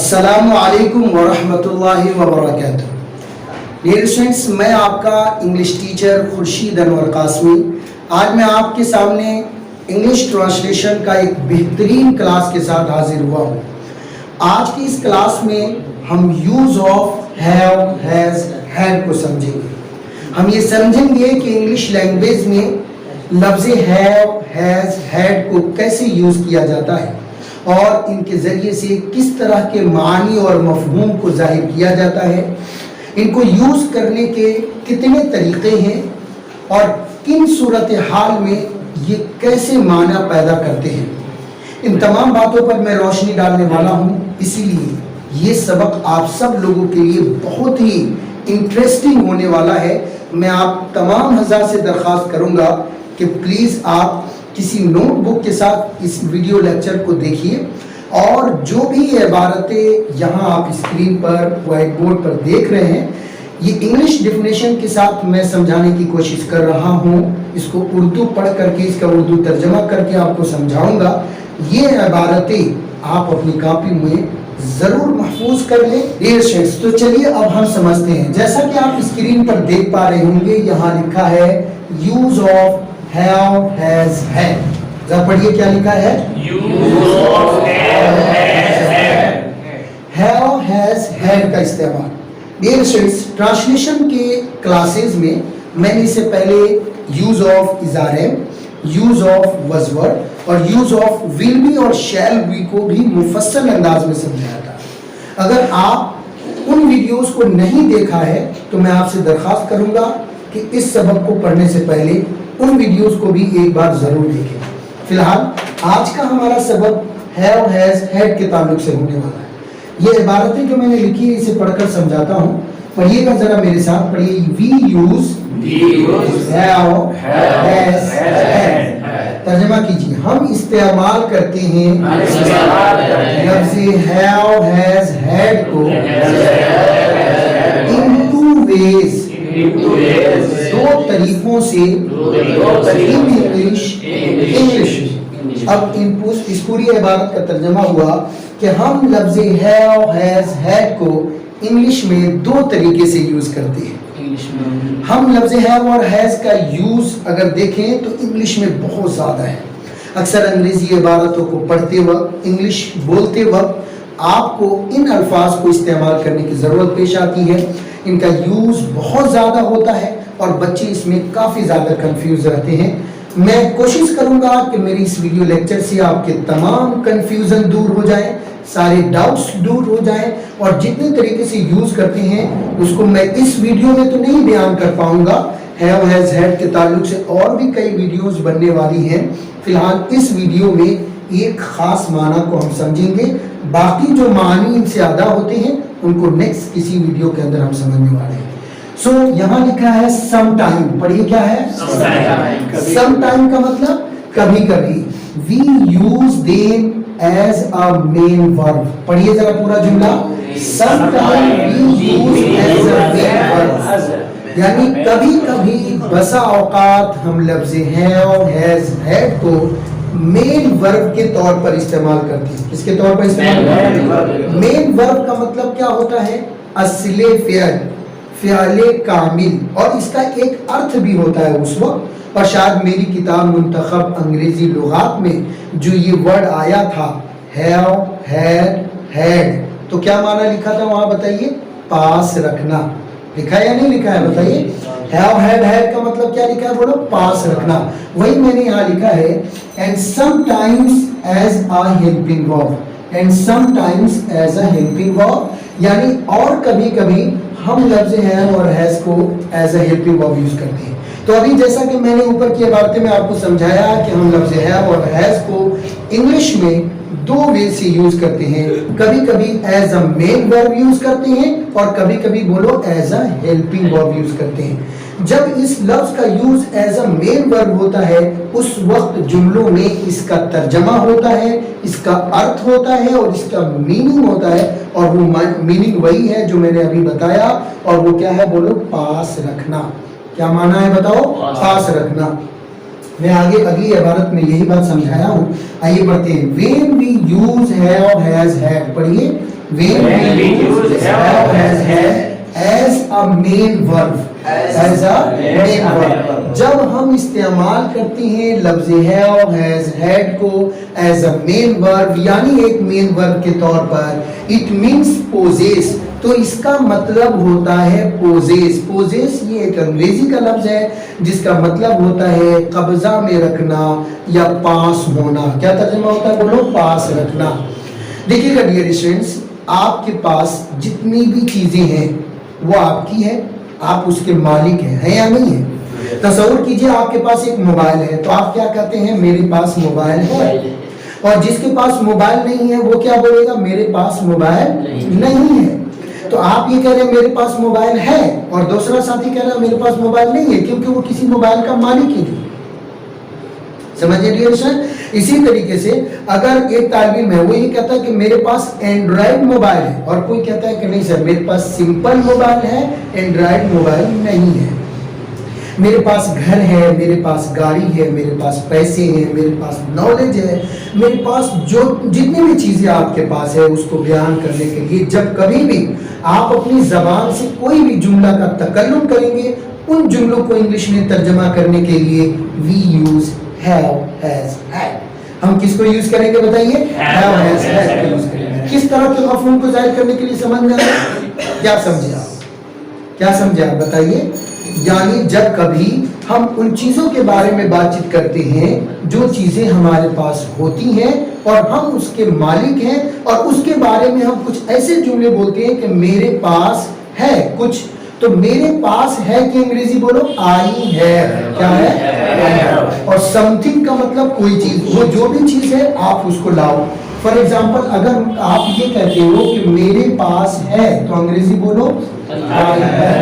अस्सलामु अलैकुम वरहमतुल्लाहि वबरकातुहू। डियर स्टूडेंट्स, मैं आपका इंग्लिश टीचर खुर्शीद अनवर कासमी आज मैं आपके सामने इंग्लिश ट्रांसलेशन का एक बेहतरीन क्लास के साथ हाजिर हुआ हूँ। आज की इस क्लास में हम use of have, has, had को समझेंगे। हम ये समझेंगे कि इंग्लिश लैंग्वेज में लफ्ज़ हैव, हैज़, हैड को कैसे यूज़ किया जाता है और इनके ज़रिए से किस तरह के मानी और मफ़हूम को ज़ाहिर किया जाता है, इनको यूज़ करने के कितने तरीक़े हैं और किन सूरत हाल में ये कैसे माना पैदा करते हैं। इन तमाम बातों पर मैं रोशनी डालने वाला हूँ, इसीलिए ये सबक आप सब लोगों के लिए बहुत ही इंटरेस्टिंग होने वाला है। मैं आप तमाम हज़ार से दरख्वास्त करूँगा कि प्लीज़ आप किसी नोटबुक के साथ इस वीडियो लेक्चर को देखिए और जो भी इबारतें यहाँ आप स्क्रीन पर व्हाइट बोर्ड पर देख रहे हैं, ये इंग्लिश डेफिनेशन के साथ मैं समझाने की कोशिश कर रहा हूँ। इसको उर्दू पढ़ करके इसका उर्दू तर्जमा करके आपको समझाऊंगा। ये इबारतें आप अपनी कॉपी में ज़रूर महफूज कर लें। डियर स्टूडेंट्स, तो चलिए अब हम समझते हैं। जैसा कि आप स्क्रीन पर देख पा रहे होंगे, यहाँ लिखा है use of have, has, had. जरा पढ़िए क्या लिखा है। Use of have, has, had का इस्तेमाल। डियर स्टूडेंट्स, ट्रांसलेशन के क्लासेस में मैंने इससे पहले यूज़ ऑफ इज़ारे, यूज़ ऑफ वज़वर्ड और यूज़ ऑफ विल बी और शैल बी को भी मुफस्सल अंदाज में समझाया था। अगर आप उन वीडियोस को नहीं देखा है तो मैं आपसे दरख्वास्त करूंगा कि इस सबक को पढ़ने से पहले उन वीडियोस को भी एक बार ज़रूर देखें। फिलहाल आज का हमारा सबक हैव, हैज़, हैड के ताल्लुक से होने वाला है। ये इबारतें जो मैंने लिखी है इसे पढ़कर समझाता हूँ। पढ़िएगा जरा मेरे साथ, पढ़िए। We use have, has, had. तर्जुमा कीजिए। हम इस्तेमाल करते हैं लफ्ज़ हैव, हैज़, हैड को इन टू वेज, दो तरीकों से इंग्लिश। अब इस पूरी इबारत का तर्जुमा हुआ कि हम लफ्ज़ हैव, हैज़, हैड को इंग्लिश में दो तरीके से यूज़ करते हैं। हम लफ्ज़ हैव और हैज़ का यूज़ अगर देखें तो इंग्लिश में बहुत ज़्यादा है। अक्सर अंग्रेज़ी इबारतों को पढ़ते वक्त, इंग्लिश बोलते वक्त आपको इन अल्फाज को इस्तेमाल करने की ज़रूरत पेश आती है। इनका यूज़ बहुत ज़्यादा होता है और बच्चे इसमें काफ़ी ज़्यादा कंफ्यूज रहते हैं। मैं कोशिश करूँगा कि मेरी इस वीडियो लेक्चर से आपके तमाम कंफ्यूजन दूर हो जाए, सारे डाउट्स दूर हो जाएं और जितने तरीके से यूज़ करते हैं उसको मैं इस वीडियो में तो नहीं बयान कर पाऊँगा। हैव, हैज़, हैड के ताल्लुक से और भी कई वीडियोस बनने वाली हैं। फिलहाल इस वीडियो में एक ख़ास माना को हम समझेंगे, बाकी जो मानी इनसे अदा होते हैं उनको नेक्स्ट किसी वीडियो के अंदर हम समझने वाले हैं। सो यहाँ लिखा है सम टाइम। पढ़िए क्या है। सम टाइम का मतलब कभी कभी। We use them as a main verb. पढ़िए जरा पूरा जुमला। Some time we use as a main verb, यानी कभी कभी बसा औकात हम लफ्ज़ हैव, हैज़, हैड को मेन वर्ब के तौर पर इस्तेमाल करते हैं। किसके तौर पर इस्तेमाल करते हैं? मेन वर्ब का मतलब क्या होता है? असले फ़ियल, फ़ियाले कामिल। और इसका एक अर्थ भी होता है उस वक्त। और शायद मेरी किताब मुंतखब अंग्रेजी लुगात में जो ये वर्ड आया था हैव, हैड, हैड, तो क्या माना लिखा था वहाँ बताइए? पास रखना। लिखा है या नहीं लिखा है बताइए? हैव, हैड, हैड का मतलब क्या लिखा है? बोलो, पास रखना। वही मैंने यहाँ लिखा है and sometimes as a helping verb, and sometimes as a helping verb, यानी और कभी कभी हम लफ्ज़ हैव और हैज़ को as a helping verb use करते हैं। तो अभी जैसा कि मैंने ऊपर की इबारतें में आपको समझाया कि हम लफ्ज़ हैव और हैज़ को इंग्लिश में दो वे से यूज़ करते हैं। कभी कभी as a main verb use करते हैं और कभी कभी बोलो as a helping verb use करते हैं। जब इस लफ्ज़ का use as a main verb होता है उस वक्त जुमलों में इसका तर्जमा होता है, इसका अर्थ होता है और इसका मीनिंग होता है। और वो मीनिंग वही है जो मैंने अभी बताया, और वो क्या है? बोलो, पास रखना। क्या माना है बताओ? पास रखना। मैं आगे अगली इबारत में यही बात समझाया हूँ। आइए पढ़ते हैं। When we use have, has, had, पढ़िए। when we use have has had as a main verb, as a main verb, जब हम इस्तेमाल करते हैं लफ्ज़ have has had को as a main verb यानी एक मेन वर्ब के तौर पर, it means possess, तो इसका मतलब होता है possess। possess ये एक अंग्रेजी का लफ्ज है जिसका मतलब होता है कब्जा में रखना या पास होना। क्या तर्जुमा होता है बोलो? पास रखना। देखिएगा डियर स्टूडेंट्स, आपके पास जितनी भी चीजें हैं वो आपकी है, आप उसके मालिक हैं या नहीं है? तसव्वुर कीजिए आपके पास एक मोबाइल है, तो आप क्या कहते हैं? मेरे पास मोबाइल है। और जिसके पास मोबाइल नहीं है वो क्या बोलेगा? मेरे पास मोबाइल नहीं है। तो आप ये कह रहे हैं मेरे पास मोबाइल है, और दूसरा साथी कह रहा है मेरे पास मोबाइल नहीं है, क्योंकि वो किसी मोबाइल का मालिक ही नहीं। समझिए डियर स्टूडेंट। इसी तरीके से अगर एक तालिब इल्म है, वो ये कहता है कि मेरे पास एंड्रॉइड मोबाइल है, और कोई कहता है कि नहीं सर मेरे पास सिंपल मोबाइल है, एंड्रॉइड मोबाइल नहीं है। मेरे पास घर है, मेरे पास गाड़ी है, मेरे पास पैसे हैं, मेरे पास नॉलेज है, मेरे पास जो जितनी भी चीजें आपके पास है उसको बयान करने के लिए जब कभी भी आप अपनी जबान से कोई भी जुमला का तकल्लुम करेंगे, उन जुमलों को इंग्लिश में तर्जमा करने के लिए we use have has had। हम किसको यूज करेंगे बताइए? have has had को यूज करेंगे। किस तरह के मफहूम को जाहिर करने के लिए समझ में आया? क्या समझे आप? क्या समझे आप बताइए? यानी जब कभी हम उन चीजों के बारे में बातचीत करते हैं जो चीजें हमारे पास होती हैं और हम उसके मालिक हैं, और उसके बारे में हम कुछ ऐसे जुमले बोलते हैं कि मेरे पास है कुछ, तो मेरे पास है कि अंग्रेजी बोलो आई है। क्या है? I have। और समथिंग का मतलब कोई चीज, वो जो भी चीज है आप उसको लाओ। फॉर एग्जाम्पल अगर आप ये कहते हो कि मेरे पास है, तो अंग्रेजी बोलो आई है।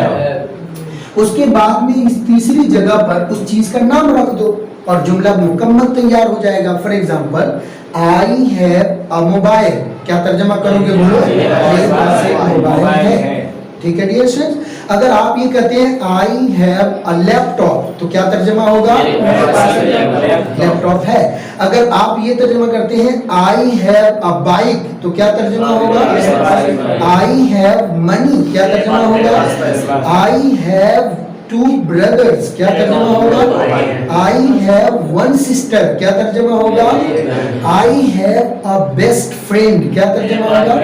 उसके बाद में इस तीसरी जगह पर उस चीज का नाम रख दो और जुमला मुकम्मल तैयार हो जाएगा। For example I have a mobile, क्या तर्जमा करोगे बोलो? मेरे पास एक मोबाइल है। ठीक है डियर स्टूडेंट्स। अगर आप ये कहते हैं आई हैव अ लैपटॉप, तो क्या तर्जमा होगा? लैपटॉप है। अगर आप ये तर्जमा करते हैं आई हैव अ बाइक, तो क्या तर्जमा होगा? आई हैव मनी, क्या तर्जमा होगा? आई हैव टू ब्रदर्स, क्या तर्जमा होगा? आई हैव वन सिस्टर, क्या तर्जमा होगा? I have a best friend, क्या तर्जमा होगा?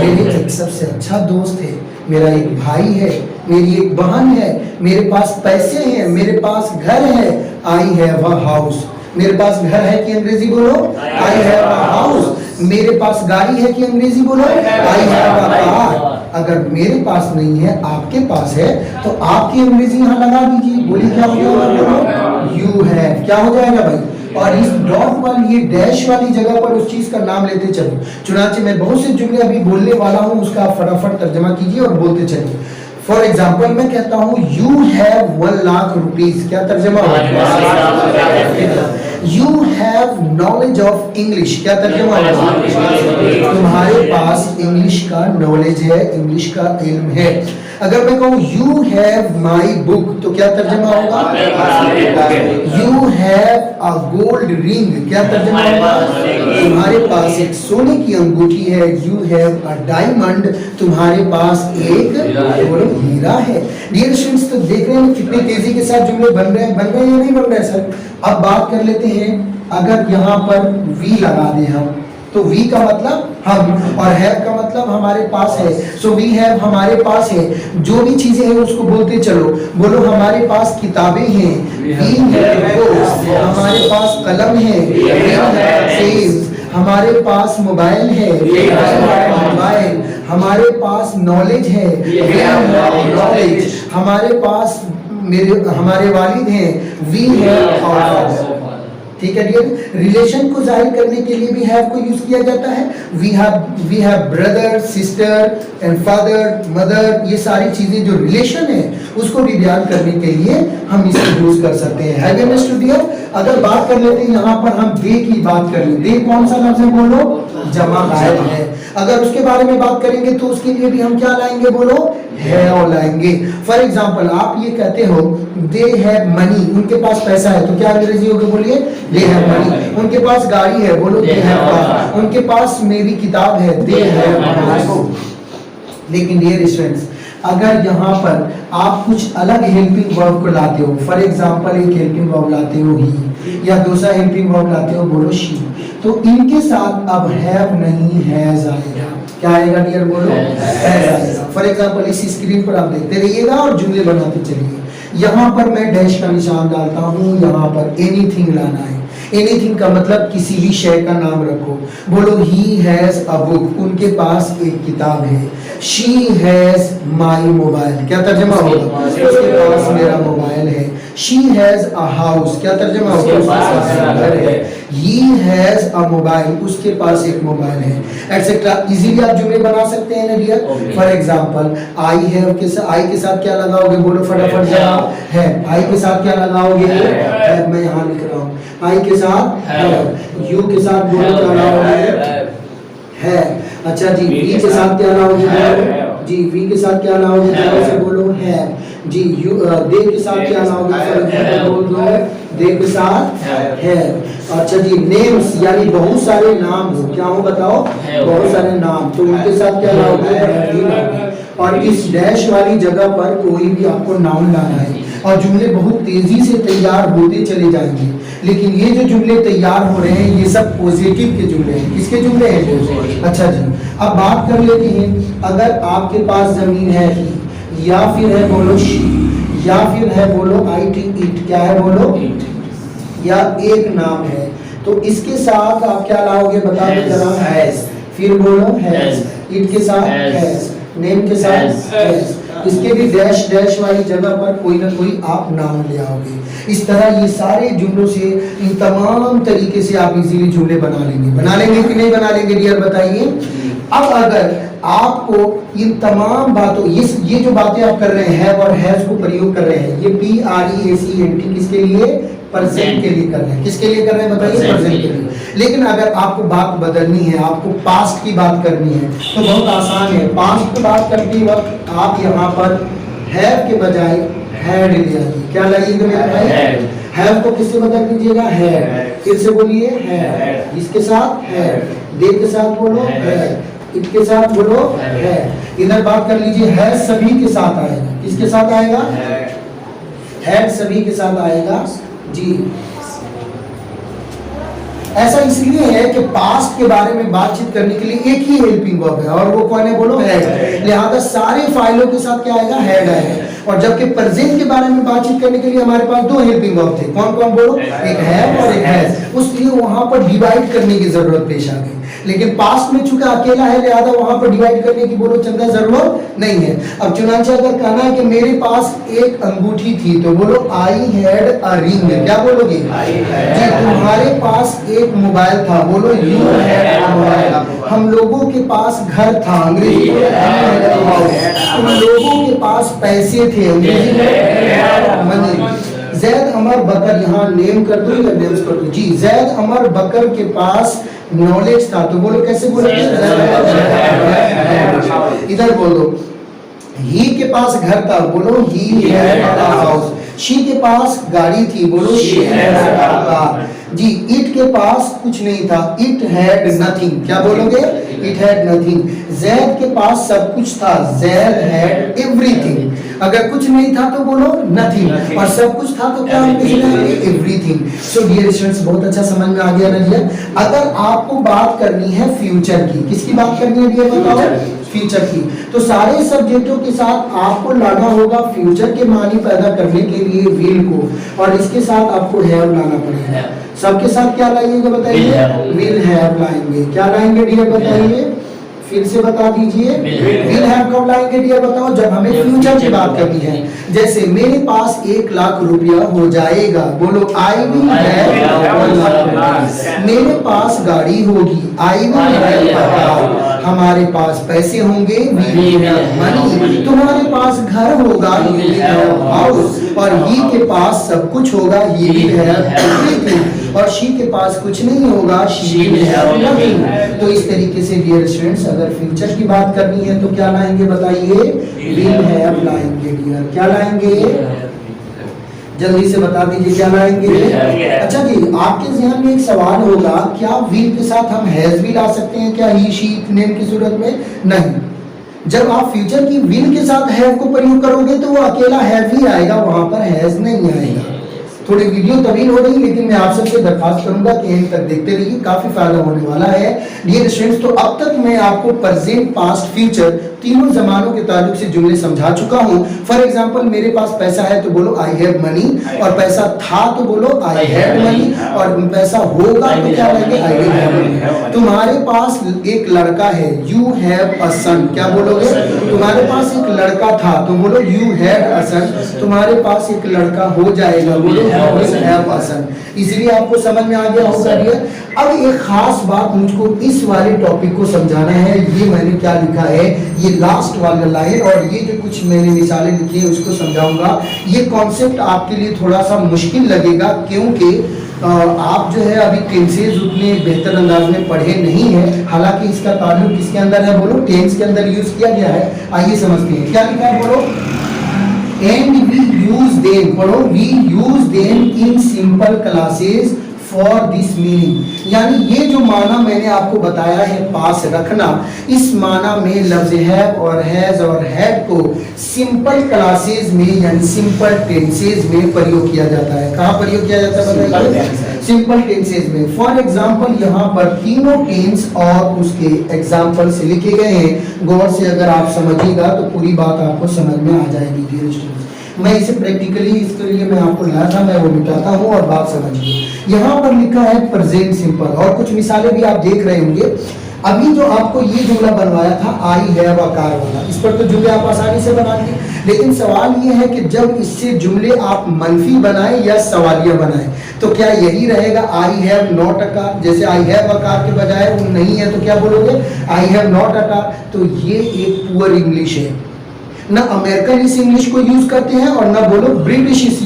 मेरे एक सबसे अच्छा दोस्त है, मेरा एक भाई है, मेरी एक बहन है, मेरे पास पैसे हैं, मेरे पास घर है। आई हैव अ हाउस, मेरे पास घर है कि अंग्रेजी बोलो आई हैव अ हाउस। मेरे पास गाड़ी है कि अंग्रेजी बोलो आई हैव अ कार। अगर मेरे पास नहीं है आपके पास है, तो आपकी अंग्रेजी यहाँ लगा दीजिए। बोलिए क्या हो जाएगा? You have. क्या हो जाएगा भाई? और इस डॉट वाली ये डैश वाली जगह पर उस चीज का नाम लेते चलो। चुनाचे मैं बहुत से जुमले अभी बोलने वाला हूँ, उसका फटाफट तर्जमा कीजिए और बोलते चलिए। फॉर एग्जाम्पल मैं कहता हूँ यू हैव 1 लाख रुपीज, क्या तर्जमा होगा? You have knowledge of English, क्या तर्जमा होगा? तुम्हारे पास इंग्लिश का नॉलेज है, इंग्लिश का इल्म है। अगर मैं कहूँ यू हैव माई बुक, तो क्या तर्जमा होगा? You have a gold ring, क्या तर्जमा होगा? तुम्हारे पास एक सोने की अंगूठी है। यू हैव अ डायमंड, तुम्हारे पास एक हीरा है। डियर स्टूडेंट्स, तो देख रहे हैं कितनी तेजी के साथ जुमले बन रहे हैं या नहीं बन रहे हैं सर? अब बात कर लेते हैं, अगर यहाँ पर वी लगा दें हम, तो वी का मतलब हम, और हैव का मतलब हमारे पास है। सो वी हैव हमारे पास है, जो भी चीजें हैं उसको बोलते चलो। बोलो हमारे पास किताबें हैं, वी हैव बुक्स। हमारे पास कलम है, वी हैव पेन्स। हमारे पास मोबाइल है, वी हैव मोबाइल। हमारे पास नॉलेज है, वी हैव नॉलेज। हमारे पास हमारे वालिद हैं, वी हैव आवर। ठीक है डियर। रिलेशन को जाहिर करने के लिए भी हैव को यूज किया जाता है। We have brother, sister and father, mother. ये सारी चीजें जो रिलेशन है उसको भी बयान करने के लिए हम इसको यूज कर सकते हैं। Have you understood dear? अगर बात कर लेते हैं यहाँ पर हम दे की बात कर लेते हैं। दे कौन सा लफ्ज है बोलो? जमा गायब है। अगर उसके बारे में बात करेंगे तो उसके लिए भी हम क्या लाएंगे, बोलो हैव लाएंगे। फॉर एग्जाम्पल आप ये कहते हो दे हैव मनी, उनके पास पैसा है, तो क्या अंग्रेजी होगी, बोलिए दे हैव मनी। उनके पास गाड़ी है, बोलो दे हैव कार। उनके पास मेरी किताब है, दे हैव। लेकिन डियर स्टूडेंट्स, अगर यहाँ पर आप कुछ अलग हेल्पिंग वर्ब को लाते हो, फॉर एग्जाम्पल एक हेल्पिंग वर्ब लाते हो ही, या दूसरा हेल्पिंग वर्ब लाते हो बोलो शी, तो इनके साथ अब हैव नहीं हैज आएगा। क्या आएगा डियर, बोलो हैज आएगा। फॉर एग्जाम्पल इस स्क्रीन पर आप देखते रहिएगा और जुमले बनाते चलिए। यहाँ पर मैं डैश का निशान डालता हूँ, यहाँ पर एनीथिंग लाना है। एनीथिंग का मतलब किसी भी शय का नाम रखो। बोलो ही हैज अ बुक, उनके पास एक किताब है। शी हैज माई मोबाइल, क्या तर्जमा होगा, उसके पास मेरा मोबाइल है। शी हैज अ हाउस, क्या तर्जमा होगा, उसके पास घर है। ही हैज अ मोबाइल, उसके पास एक मोबाइल है, एटसेट्रा। इजीली आप जुमले बना सकते हैं ना dear. For example I have के साथ, आई के साथ क्या लगाओगे, बोलो फटाफट जवाब है। आई के साथ क्या लगाओगे, है, मैं यहाँ लिख रहा हूँ। आई के साथ हैव, यू के साथ बोलो क्या लाओगे, है। अच्छा जी, वी के साथ क्या लाओगे, जी वी के साथ क्या लाओगे, जल्दी से बोलो है। जी यू दे के साथ क्या लाओगे, बोल दो दे के साथ है। अच्छा जी, नेम्स यानी बहुत सारे नाम हो, क्या हो बताओ, बहुत सारे नाम, तो उनके साथ क्या लाओगे, और इस डैश वाली जगह पर कोई भी आपको नाउन लाना है। और जुमले बहुत तेजी से तैयार होते चले जाएंगे, लेकिन ये जो जुमले तैयार हो रहे हैं ये सब पॉजिटिव के जुमले हैं। किसके जुमले हैं, अच्छा जी। अब बात कर लेते हैं, अगर आपके पास जमीन है या फिर है बोलो शी, या फिर है बोलो आई टी इट, क्या है बोलो, या एक नाम है, तो इसके साथ आप क्या लाओगे बता दो जरा, हैज। फिर बोलो हैज, इट के साथ हैज, नेम के साथ हैज। इसके भी डैश डैश वाली जगह पर कोई ना कोई आप नाम ले आओगे। इस तरह ये सारे जुमलों से, इन तमाम तरीके से आप इजीली जुमले बना लेंगे कि नहीं बना लेंगे डियर, बताइए। अब अगर आपको इन तमाम बातों, ये जो बातें आप कर रहे हैं और हैज को प्रयोग कर रहे हैं, ये PREACENT किसके लिए, प्रेजेंट के लिए कर रहे हैं। किसके लिए कर रहे हैं बताइए, प्रेजेंट के लिए। लेकिन अगर आपको बात बदलनी है, आपको पास्ट की बात करनी है, तो बहुत आसान है। पास्ट की बात करते वक्त आप यहाँ पर हैव के बजाय हैड ले आइए। क्या लाइएगा मेरे भाई, हैव को किससे बदल दीजिएगा, हैड। फिर से बोलिए हैड, इसके साथ हैड, दे के साथ बोलो हैड, इट के साथ बोलो हैड। इधर बात कर लीजिए, हैड सभी के साथ आएगा। किसके साथ आएगा, हैड सभी के साथ आएगा जी। ऐसा इसलिए है कि पास्ट के बारे में बातचीत करने के लिए एक ही हेल्पिंग वर्ब है, और वो कौन है बोलो, हैड। लिहाजा सारे फाइलों के साथ क्या आएगा, हैड आएगा। और जबकि प्रेजेंट के बारे में बातचीत करने के लिए हमारे पास दो हेल्पिंग वर्ब थे, कौन कौन बोलो, एक हैव और एक हैज। उसलिए वहां पर डिवाइड करने की जरूरत पेश आ गई। लेकिन पास्ट में चूंकि अकेला है, लिहाजा वहां पर डिवाइड करने की बोलो चंदा जरूरत नहीं है। अब चुनांचे अगर कहना है कि मेरे पास एक अंगूठी थी, तो बोलो आई हैड अ रिंग। क्या बोलोगे जी, तुम्हारे पास एक मोबाइल था, बोलो यू हैड अ मोबाइल। हम लोगों के पास घर था, अंग्रेजी में तुम लोगों के पास पैसे थे, अंग्रेजी में मनी। जैद अमर बकर, यहाँ नेम कर दो या नेम्स कर दो जी। जैद अमर बकर के पास नॉलेज था, तो बोलो कैसे बोलोगे, इधर बोलो। ही के पास घर था, बोलो he had a house. She के पास गाड़ी थी, बोलो शी हैड अ कार जी। इट के पास कुछ नहीं था, इट हैड नथिंग। क्या बोलोगे, इट हैड नथिंग। जैद के पास सब कुछ था, जैद हैड एवरीथिंग। अगर कुछ नहीं था तो बोलो नथिंग, और सब कुछ था तो क्या हम एवरीथिंग। सो डियर स्टूडेंट्स, बहुत अच्छा समझ में आ गया ना डियर। अगर आपको बात करनी है फ्यूचर की, किसकी बात करनी है डियर बताओ, फ्यूचर की, तो सारे सब्जेक्टों के साथ आपको लाना होगा फ्यूचर के मानी पैदा करने के लिए विल को, और इसके साथ आपको हैव लाना पड़ेगा। सबके साथ क्या लाइएगा बताइए, विल हैव लाएंगे। क्या लाएंगे डियर बताइए, फिर से बता दीजिए, विल हैव कब लाएंगे डियर बताओ, जब हमें फ्यूचर की बात करनी है। जैसे मेरे पास 1 लाख रुपया हो जाएगा, बोलो आई विल हैव 1 लाख। मेरे पास गाड़ी होगी, I will have a car. हमारे पास पैसे होंगे, वी विल हैव मनी। तुम्हारे पास घर होगा, यू विल हैव हाउस। और ही के पास सब कुछ होगा, ही विल हैव एवरीथिंग। और शी के पास कुछ नहीं होगा, शी विल हैव नथिंग। तो इस तरीके से डियर स्टूडेंट्स अगर फ्यूचर की बात करनी है तो क्या लाएंगे बताइए, विल हैव लाएंगे डियर। क्या लाएंगे, जल्दी से बता दीजिए क्या लाएंगे। अच्छा जी, आपके जहन में एक सवाल होगा, क्या विल के साथ हम हैज भी ला सकते हैं क्या ही शी नेम की सूरत में? नहीं। जब आप फ्यूचर की विल के साथ हैव को प्रयोग करोगे तो वो अकेला हैव ही आएगा, वहां पर हैज नहीं आएगा। थोड़ी वीडियो तवील हो रही, लेकिन मैं आप सबसे दरखास्त करूंगा कि एंड तक देखते रहिए, काफी फायदा होने वाला है डियर स्टूडेंट्स। तो अब तक मैं आपको प्रेजेंट, पास्ट, फ्यूचर तीनों जमानों के ताल्लुक से जुमले समझा चुका हूं। फॉर एग्जांपल, मेरे पास पैसा है तो बोलो आई हैव मनी, और पैसा था तो बोलो आई हैड मनी, और पैसा होगा तो क्या लगेगा, आई विल हैव मनी। तुम्हारे पास एक लड़का है, यू हैव अ सन, क्या बोलोगे? तुम्हारे पास एक लड़का था तो बोलो यू हैड अ सन। तुम्हारे पास एक लड़का हो जाएगा, बोलो यू विल हैव अ सन। इसलिए आपको समझ में आ गया होगा डियर। अब एक खास बात मुझको इस वाले टॉपिक को समझाना है, ये मैंने क्या लिखा है, ये लास्ट वाला लाइन और ये जो कुछ मैंने मिसालें लिखी है उसको समझाऊंगा। ये कॉन्सेप्ट आपके लिए थोड़ा सा मुश्किल लगेगा, क्योंकि आप जो है अभी टेंसेज उतने बेहतर अंदाज में पढ़े नहीं है। हालांकि इसका ताल्लुक किसके अंदर है, बोलो टेंस के अंदर यूज किया गया है। आइए समझते हैं क्या लिखा है, बोलो and we use them, पढ़ो we use them in simple classes for this meaning। यानी ये जो माना मैंने आपको बताया है पास रखना, इस माना में लफ्ज है और हैज और हैड को सिंपल क्लासेस में यानी सिंपल टेंसेज में प्रयोग किया जाता है। कहाँ प्रयोग किया जाता है बताइए, सिंपल टेंसेज में। फॉर एग्जाम्पल यहाँ पर तीनों टेंस और उसके एग्जाम्पल से लिखे गए हैं। गौर से अगर आप समझिएगा तो पूरी बात आपको समझ में आ जाएगी डियर स्टूडेंट्स। मैं इसे प्रैक्टिकली इसके लिए मैं आपको लाया था, मैं वो मिटाता हूँ और बात समझिए। यहाँ पर लिखा है प्रेजेंट सिंपल, और कुछ मिसालें भी आप देख रहे होंगे। अभी जो आपको ये जुमला बनवाया था आई हैव अ कार वाला, इस पर तो जुमले आप आसानी से बना लिए, लेकिन सवाल ये है कि जब इससे जुमले आप मनफी बनाए या सवालिया बनाए तो क्या यही रहेगा I have not a car? जैसे आई हैव अ कार के बजाय वो नहीं है तो क्या बोलोगे, I have not a car. तो ये एक पुअर इंग्लिश है, ना अमेरिकन इस इंग्लिश को यूज करते हैं और ना बोलो ब्रिटिश इस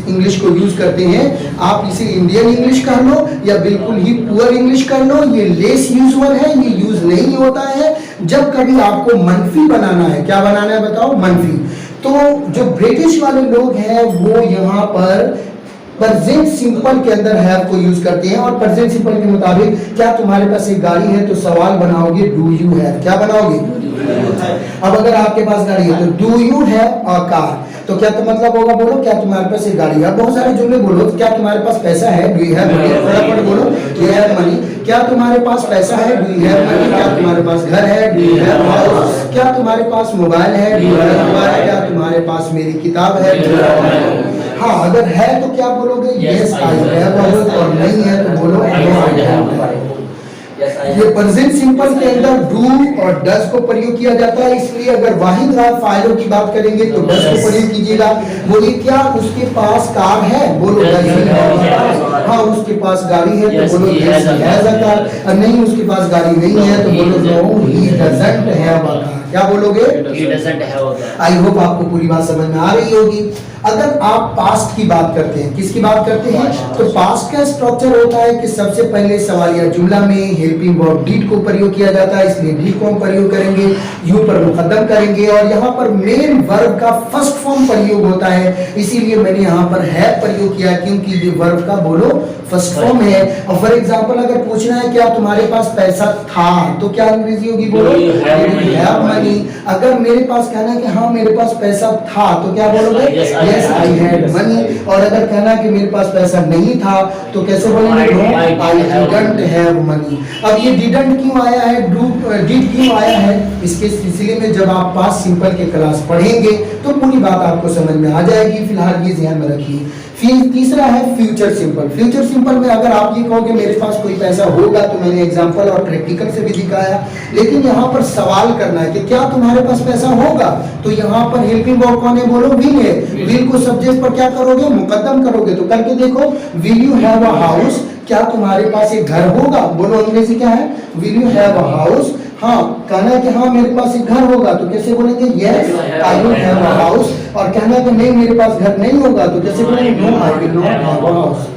इंग्लिश को यूज करते हैं। आप इसे इंडियन इंग्लिश कर लो या बिल्कुल ही पुअर इंग्लिश कर लो, ये लेस यूजुअल है, ये यूज नहीं होता है जब कभी आपको मनफी बनाना है। क्या बनाना है बताओ, मनफी। तो जो ब्रिटिश वाले लोग हैं वो यहाँ पर प्रेजेंट सिंपल के अंदर हैव को यूज करते हैं, और प्रेजेंट सिंपल के मुताबिक क्या तुम्हारे पास एक गाड़ी है तो सवाल बनाओगे डू यू हैव, क्या बनाओगे? अब अगर आपके पास गाड़ी है तो do you have a car, तो क्या तो मतलब होगा, बोलो क्या तुम्हारे पास एक गाड़ी है। बहुत सारे जुमले बोलो, क्या तुम्हारे पास पैसा है, डू यू हैव मनी, फटाफट बोलो डू यू हैव मनी। क्या तुम्हारे पास पैसा है, डू यू हैव मनी। क्या तुम्हारे पास घर है, डू यू हैव हाउस। क्या तुम्हारे पास मोबाइल है, डू यू हैव मोबाइल। क्या तुम्हारे पास मेरी किताब है, डू यू हैव। हाँ, अगर है तो क्या बोलोगे, यस आई हैव, और नहीं है तो बोलो नो आई हैव। ये प्रेजेंट सिंपल के अंदर डू और डज को प्रयोग किया जाता है, इसलिए अगर वाहिद आप फाइलों की बात करेंगे तो डज को प्रयोग कीजिएगा। बोलिए क्या उसके पास कार है, बोलो डज ही हैव। हाँ, उसके पास गाड़ी है तो बोलो yes he has a car, और नहीं उसके पास गाड़ी नहीं है तो बोलो no he doesn't have a car. क्या बोलोगे, he doesn't have a car. I hope आपको पूरी बात समझ में आ रही होगी। अगर आप पास्ट की बात करते हैं, किसकी बात करते हैं, तो पास्ट का स्ट्रक्चर होता है कि सबसे पहले सवालिया जुमला में हेल्पिंग वर्ब डिड को प्रयोग किया जाता है, इसलिए डिड को हम प्रयोग करेंगे, यू पर मुकद्दम करेंगे, और यहाँ पर मेन वर्ब का फर्स्ट फॉर्म प्रयोग होता है, इसीलिए मैंने यहाँ पर हैव प्रयोग किया क्योंकि ये वर्ब का बोलो फर्स्ट फॉर्म है। और फॉर एग्जांपल अगर पूछना है क्या तुम्हारे पास पैसा था तो क्या अंग्रेजी होगी, बोलो हैव मनी। अगर मेरे पास कहना है कि हाँ मेरे पास पैसा था तो क्या बोलोगे, यस आई हैड मनी। और अगर कहना है कि मेरे पास पैसा नहीं था तो कैसे बोलेंगे, no I didn't have money. अब ये डिडंट क्यों आया है, डिड क्यों आया है, इसके सिलसिले में जब आप पास्ट सिंपल के क्लास पढ़ेंगे तो पूरी बात आपको समझ में आ जाएगी। फिलहाल ये ध्यान में रखिए। फिर तीसरा है फ्यूचर सिंपल। फ्यूचर सिंपल में अगर आप ये कहोगे मेरे पास कोई पैसा होगा, तो मैंने एग्जांपल और प्रैक्टिकल से भी दिखाया, लेकिन यहाँ पर सवाल करना है कि क्या तुम्हारे पास पैसा होगा, तो यहाँ पर हेल्पिंग वर्ब कौन है, बोलो विल है। विल को सब्जेक्ट पर क्या करोगे, मुकद्दम करोगे। तो करके देखो, will you have a house, क्या तुम्हारे पास एक घर होगा, बोलो अंग्रेजी क्या है, will you have a house. हाँ, कहना है कि हाँ मेरे पास एक घर होगा तो कैसे बोलेंगे, yes I will have a house. और कहना है कि नहीं मेरे पास घर नहीं होगा तो कैसे बोलेंगे, no I will not have a house.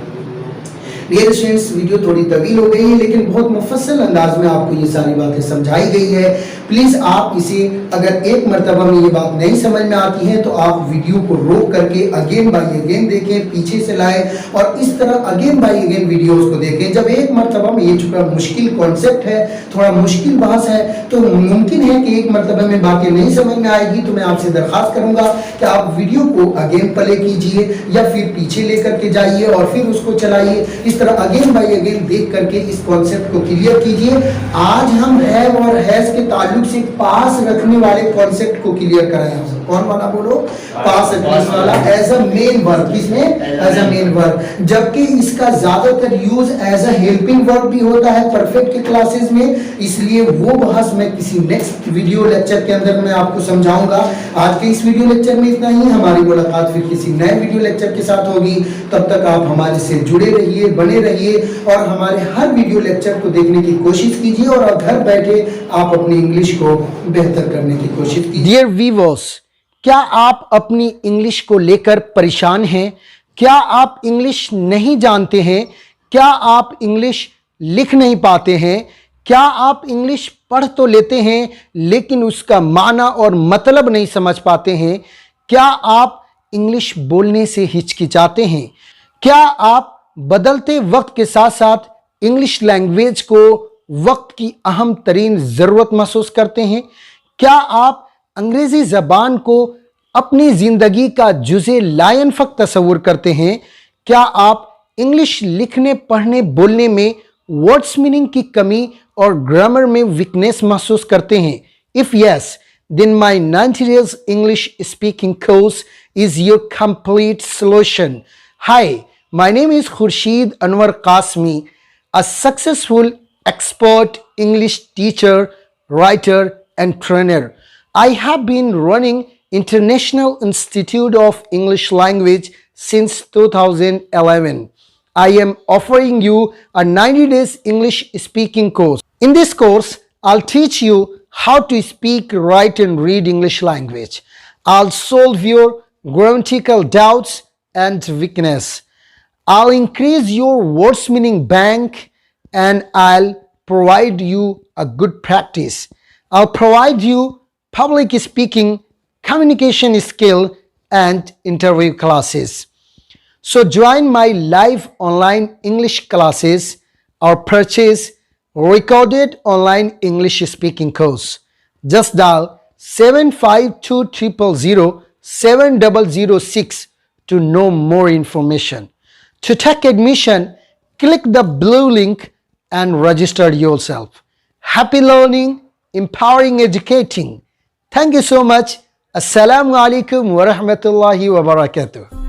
Dear students, video थोड़ी तवील हो गई है लेकिन बहुत मुफस्सल अंदाज में आपको ये सारी बातें समझाई गई है। प्लीज़ आप इसे अगर एक मरतबा में ये बात नहीं समझ में आती है तो आप वीडियो को रोक करके अगेन बाय अगेन देखें, पीछे से लाएं और इस तरह अगेन बाय अगेन वीडियोस को देखें। जब एक मरतबा में ये थोड़ा मुश्किल कॉन्सेप्ट है, थोड़ा मुश्किल बहस है, तो मुमकिन है कि एक मरतबा में बातें नहीं समझ में आएगी, तो मैं आपसे दरख्वास्त करूंगा कि आप वीडियो को अगेन प्ले कीजिए या फिर पीछे लेकर के जाइए और फिर उसको चलाइए। इस तरह अगेन बाय अगेन देख करके इस कॉन्सेप्ट को क्लियर कीजिए। आज हम हैव और हैज के ताल्लुक से पास रखने वाले कॉन्सेप्ट को क्लियर कराया। कौन वाला बोलो? पास रखने वाला एज अ मेन वर्ब। किसमें? As a main verb. जबकि इसका ज्यादातर use as a helping verb भी होता है परफेक्ट के क्लासेस में, इसलिए वो बहस मैं किसी नेक्स्ट वीडियो लेक्चर के अंदर मैं आपको समझाऊंगा। आज के इस वीडियो लेक्चर में इतना ही। हमारी मुलाकात फिर किसी नए वीडियो लेक्चर के साथ होगी। तब तक आप हमारे से जुड़े रहिए, बने रहिए और हमारे हर वीडियो लेक्चर को देखने की कोशिश कीजिए और घर बैठे आप अपनी इंग्लिश को बेहतर करने की कोशिश कीजिए। डियर वीवर्स, क्या आप अपनी इंग्लिश को लेकर परेशान हैं? क्या आप इंग्लिश नहीं जानते हैं? क्या आप इंग्लिश लिख नहीं पाते हैं? क्या आप इंग्लिश पढ़ तो लेते हैं लेकिन उसका माना और मतलब नहीं समझ पाते हैं? क्या आप इंग्लिश बोलने से हिचकिचाते हैं? क्या आप बदलते वक्त के साथ साथ इंग्लिश लैंग्वेज को वक्त की अहम तरीन ज़रूरत महसूस करते हैं? क्या आप अंग्रेज़ी ज़बान को अपनी ज़िंदगी का जुज़े लायनफ़क तस्वुर करते हैं? क्या आप इंग्लिश लिखने, पढ़ने, बोलने में वर्ड्स मीनिंग की कमी और ग्रामर में वीकनेस महसूस करते हैं? If yes, then my 90 days English speaking course is your complete solution. Hi, my name is Khurshid Anwar Qasmi, a successful expert English teacher, writer and trainer. I have been running International Institute of English Language since 2011. I am offering you a 90 days English speaking course. In this course, I'll teach you how to speak, write and read English language. I'll solve your grammatical doubts and weakness. I'll increase your words meaning bank and I'll provide you a good practice. I'll provide you public speaking, communication skill and interview classes. So join my live online English classes or purchase recorded online English speaking course. Just dial 752 7006 to know more information. To take admission, click the blue link and register yourself. Happy learning, empowering educating. Thank you so much. Assalamu alaikum wa rahmatullahi wa barakatuh.